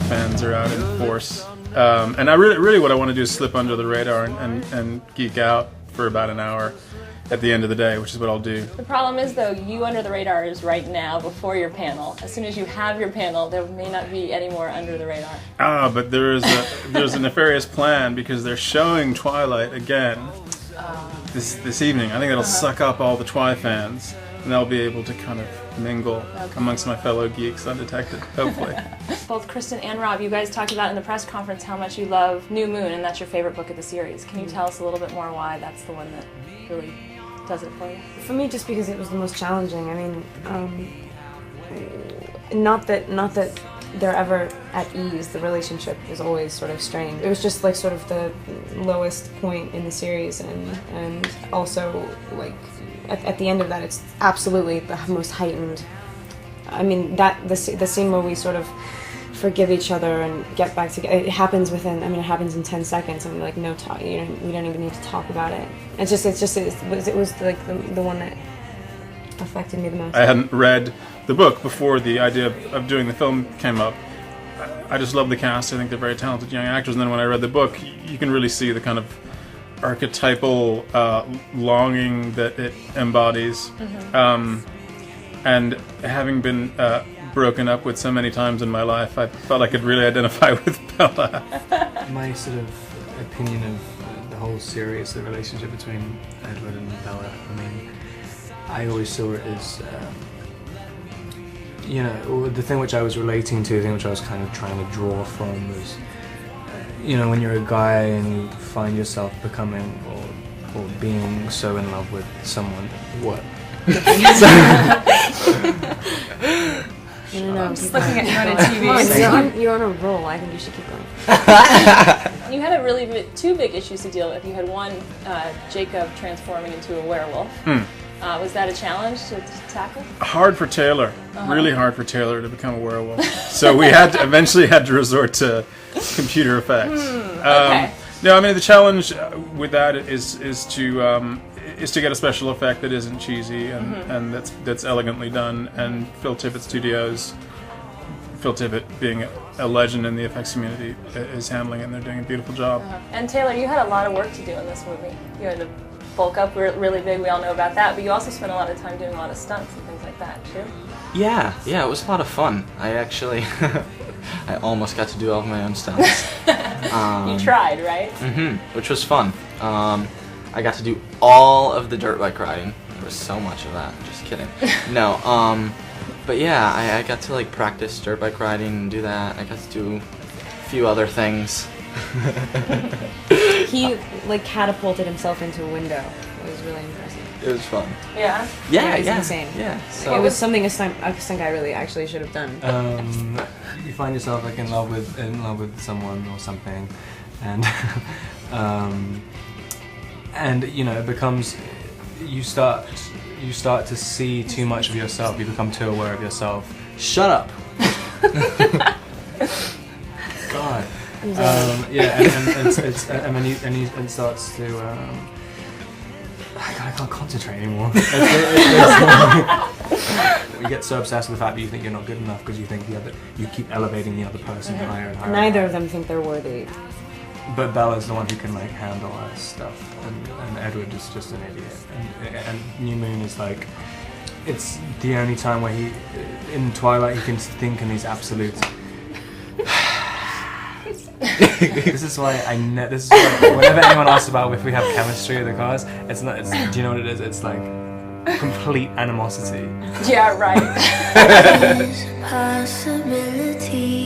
fans are out in force. And I really what I want to do is slip under the radar and geek out for about an hour at the end of the day, which is what I'll do. The problem is, though, you under the radar is right now before your panel. As soon as you have your panel, there may not be any more under the radar. But there's a nefarious plan, because they're showing Twilight again this evening. I think that'll suck up all the Twi fans, and they'll be able to kind of mingle amongst my fellow geeks undetected, hopefully. Both Kristen and Rob, you guys talked about in the press conference how much you love New Moon, and that's your favorite book of the series. Can you tell us a little bit more why that's the one that really does it for you? For me, just because it was the most challenging. I mean, not that they're ever at ease. The relationship is always sort of strained. It was just like sort of the lowest point in the series, and also like at the end of that, it's absolutely the most heightened. I mean, the scene where we sort of forgive each other and get back together. It happens within. I mean, it happens in 10 seconds. I mean, like no talk. We don't even need to talk about it. It was like the one that affected me the most. I hadn't read the book before the idea of doing the film came up. I just love the cast. I think they're very talented young actors. And then when I read the book, you can really see the kind of archetypal longing that it embodies. And having been broken up with so many times in my life, I felt I could really identify with Bella. My sort of opinion of the whole series, the relationship between Edward and Bella, I mean, I always saw it as, the thing which I was relating to, the thing which I was kind of trying to draw from was, when you're a guy and you find yourself becoming or being so in love with someone, what? I'm just looking at you on a TV. You're on a roll. I think you should keep going. You had two big issues to deal with. You had one, Jacob transforming into a werewolf. Was that a challenge to tackle? Hard for Taylor. Really hard for Taylor to become a werewolf. So we eventually had to resort to computer effects. Okay. No, I mean the challenge with that is to get a special effect that isn't cheesy and that's elegantly done. And Phil Tippett Studios, Phil Tippett being a legend in the effects community, is handling it, and they're doing a beautiful job. And Taylor, you had a lot of work to do in this movie. You had to bulk up really big, we all know about that, but you also spent a lot of time doing a lot of stunts and things like that, too? Yeah, it was a lot of fun. I actually, I almost got to do all of my own stunts. You tried, right? Which was fun. I got to do all of the dirt bike riding. There was so much of that, just kidding. No, but yeah, I got to like practice dirt bike riding and do that. I got to do a few other things. He like catapulted himself into a window. It was really impressive. It was fun. Yeah? Yeah, it was insane. Yeah. So it was something a stunt guy really actually should have done. You find yourself like in love with someone or something, and it becomes you start to see too much of yourself. You become too aware of yourself. Shut up. God. And it starts to. I can't concentrate anymore. You get so obsessed with the fact that you think you're not good enough because you think you keep elevating the other person higher and higher. Neither of them think they're worthy. But Bella's the one who can like handle her stuff, and Edward is just an idiot. And New Moon is like, it's the only time where in Twilight he can think in these absolutes. This is why whenever anyone asks about if we have chemistry in the cars, it's not. Do you know what it is? It's like complete animosity. Yeah, right. Possibility.